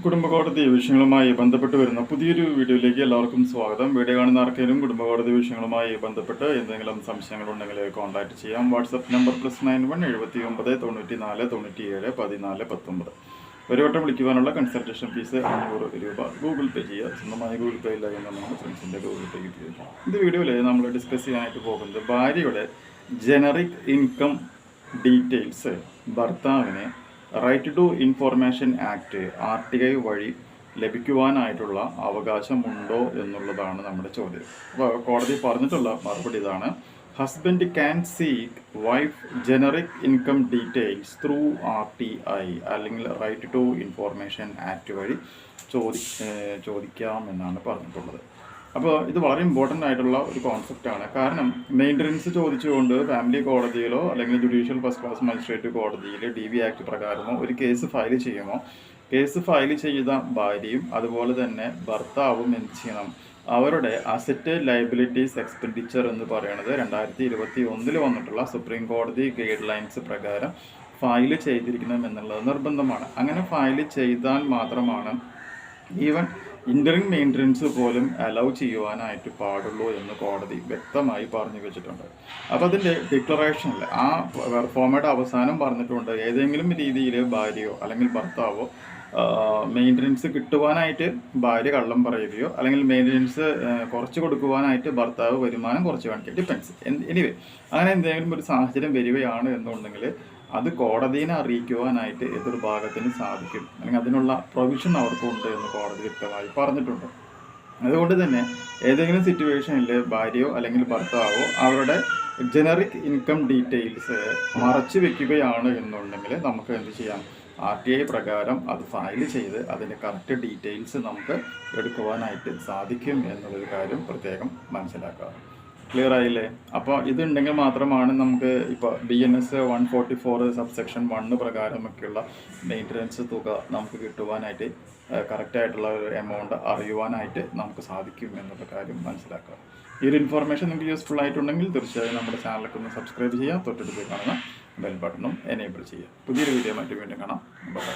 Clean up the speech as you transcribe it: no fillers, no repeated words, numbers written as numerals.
കുടുംബകോടതി വിഷയങ്ങളുമായി ബന്ധപ്പെട്ട് വരുന്ന പുതിയൊരു വീഡിയോയിലേക്ക് എല്ലാവർക്കും സ്വാഗതം. വീഡിയോ കാണുന്ന ആർക്കെങ്കിലും കുടുംബകോടതി വിഷയങ്ങളുമായി ബന്ധപ്പെട്ട് എന്തെങ്കിലും സംശയങ്ങളുണ്ടെങ്കിൽ കോൺടാക്ട് ചെയ്യാം. WhatsApp number +91 79 94 97 14 19. ഒരു വട്ടം വിളിക്കുവാനുള്ള കൺസൾട്ടേഷൻ ഫീസ് 500 രൂപ. ഗൂഗിൾ പേ ചെയ്യുക. സ്വന്തമായി ഗൂഗിൾ പേ ഇല്ല എന്നുണ്ടെങ്കിൽ ഫ്രണ്ട്സിൻ്റെ ഗൂഗിൾ പേ ചെയ്യുക. ഇത് വീഡിയോയിൽ നമ്മൾ ഡിസ്കസ് ചെയ്യാനായിട്ട് പോകുന്നത് ഭാര്യയുടെ ജനറിക് ഇൻകം ഡീറ്റെയിൽസ് ഭർത്താവിനെ Right to Information Act RTI വഴി ലഭിക്കുവാനായിട്ടുള്ള അവകാശമുണ്ടോ എന്നുള്ളതാണ് നമ്മുടെ ചോദ്യം. അപ്പോൾ കോടതി പറഞ്ഞിട്ടുള്ള മറുപടി ഇതാണ്: husband can seek wife generic income details through RTI അല്ലെങ്കിൽ റൈറ്റ് ടു ഇൻഫോർമേഷൻ ആക്ട് വഴി ചോദിക്കാമെന്നാണ് പറഞ്ഞിട്ടുള്ളത്. അപ്പോൾ ഇത് വളരെ ഇമ്പോർട്ടൻ്റ് ആയിട്ടുള്ള ഒരു കോൺസെപ്റ്റാണ്. കാരണം മെയിൻ്റനൻസ് ചോദിച്ചുകൊണ്ട് ഫാമിലി കോടതിയിലോ അല്ലെങ്കിൽ ജുഡീഷ്യൽ ഫസ്റ്റ് ക്ലാസ് മജിസ്ട്രേറ്റ് കോടതിയിൽ DV ആക്ട് പ്രകാരമോ ഒരു കേസ് ഫയൽ ചെയ്യുമോ, കേസ് ഫയൽ ചെയ്ത ഭാര്യയും അതുപോലെ തന്നെ ഭർത്താവും എന്ത് ചെയ്യണം? അവരുടെ അസറ്റ് ലയബിലിറ്റീസ് എക്സ്പെൻഡിച്ചർ എന്ന് പറയുന്നത് 2021 വന്നിട്ടുള്ള സുപ്രീം കോടതി ഗൈഡ് ലൈൻസ് പ്രകാരം ഫയൽ ചെയ്തിരിക്കണം എന്നുള്ളത് നിർബന്ധമാണ്. അങ്ങനെ ഫയൽ ചെയ്താൽ മാത്രമാണ് ഈവൻ ഇൻ്ററിംഗ് മെയിൻ്റനൻസ് പോലും അലൗ ചെയ്യുവാനായിട്ട് പാടുള്ളൂ എന്ന് കോടതി വ്യക്തമായി പറഞ്ഞു വെച്ചിട്ടുണ്ട്. അപ്പോൾ അതിൻ്റെ ഡിക്ലറേഷനിൽ ആ ഫോമയുടെ അവസാനം പറഞ്ഞിട്ടുണ്ട്, ഏതെങ്കിലും രീതിയിൽ ഭാര്യയോ അല്ലെങ്കിൽ ഭർത്താവോ മെയിൻ്റനൻസ് കിട്ടുവാനായിട്ട് ഭാര്യ കള്ളം പറയുകയോ അല്ലെങ്കിൽ മെയിൻ്റനൻസ് കുറച്ച് കൊടുക്കുവാനായിട്ട് ഭർത്താവ് വരുമാനം കുറച്ച് കാണിക്കുക, ഡിപ്പെൻസ്. എനിവേ അങ്ങനെ എന്തെങ്കിലും ഒരു സാഹചര്യം വരികയാണ് എന്നുണ്ടെങ്കിൽ അത് കോടതിയെ അറിയിക്കുവാനായിട്ട് എതിർഭാഗത്തിന് സാധിക്കും, അല്ലെങ്കിൽ അതിനുള്ള പ്രൊവിഷൻ അവർക്കുണ്ട് എന്ന് കോടതി വ്യക്തമായി പറഞ്ഞിട്ടുണ്ട്. അതുകൊണ്ട് തന്നെ ഏതെങ്കിലും സിറ്റുവേഷനിൽ ഭാര്യയോ അല്ലെങ്കിൽ ഭർത്താവോ അവരുടെ ജനറിക് ഇൻകം ഡീറ്റെയിൽസ് മറച്ചു വെക്കുകയാണ് എന്നുണ്ടെങ്കിൽ നമുക്ക് എന്ത് ചെയ്യാം? RTI പ്രകാരം അത് ഫയൽ ചെയ്ത് അതിൻ്റെ കറക്റ്റ് ഡീറ്റെയിൽസ് നമുക്ക് എടുക്കുവാനായിട്ട് സാധിക്കും എന്നുള്ളൊരു കാര്യം പ്രത്യേകം മനസ്സിലാക്കുക. ക്ലിയർ ആയില്ലേ? അപ്പോൾ ഇതുണ്ടെങ്കിൽ മാത്രമാണ് നമുക്ക് ഇപ്പോൾ BNS 144 സബ്സെക്ഷൻ 1 പ്രകാരമൊക്കെയുള്ള മെയിൻ്റനൻസ് തുക നമുക്ക് കിട്ടുവാനായിട്ട് കറക്റ്റായിട്ടുള്ള ഒരു എമൗണ്ട് അറിയുവാനായിട്ട് നമുക്ക് സാധിക്കും എന്നുള്ള കാര്യം മനസ്സിലാക്കുക. ഈ ഒരു ഇൻഫോർമേഷൻ നിങ്ങൾക്ക് യൂസ്ഫുൾ ആയിട്ടുണ്ടെങ്കിൽ തീർച്ചയായും നമ്മുടെ ചാനലൊക്കെ ഒന്ന് സബ്സ്ക്രൈബ് ചെയ്യുക, തൊട്ടടുത്ത് കാണുന്ന ബെൽ ബട്ടണും എനേബിൾ ചെയ്യുക. പുതിയൊരു വീഡിയോ മറ്റു വീണ്ടും കാണാം. ബൈ.